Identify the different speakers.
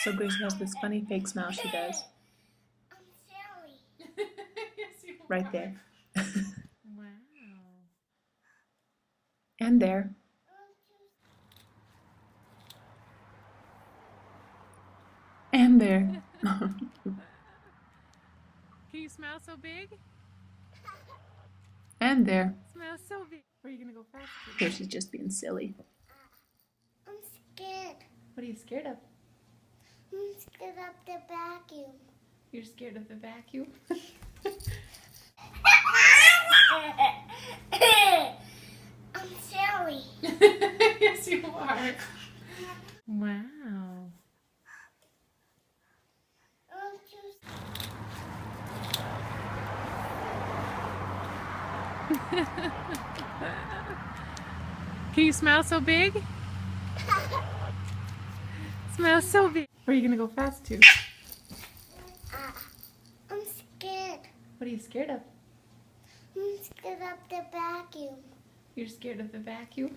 Speaker 1: So Gracie has this funny fake smile she does.
Speaker 2: I'm Sally.
Speaker 3: Yes, you
Speaker 1: Right
Speaker 3: are.
Speaker 1: there.
Speaker 3: Wow.
Speaker 1: And there. And there.
Speaker 3: Can you smile so big?
Speaker 1: And there.
Speaker 3: Smile so big. Where are you gonna go fast to?
Speaker 1: Here she's just being silly.
Speaker 2: I'm scared.
Speaker 3: What are you scared of?
Speaker 2: I'm scared of the vacuum.
Speaker 3: You're scared of the vacuum?
Speaker 2: I'm Sally.
Speaker 3: Yes, you are. Wow.
Speaker 2: I'm just
Speaker 3: Can you smile so big? Smile so big. Where are you gonna go fast to?
Speaker 2: I'm scared.
Speaker 3: What are you scared of?
Speaker 2: I'm scared of the vacuum.
Speaker 3: You're scared of the vacuum?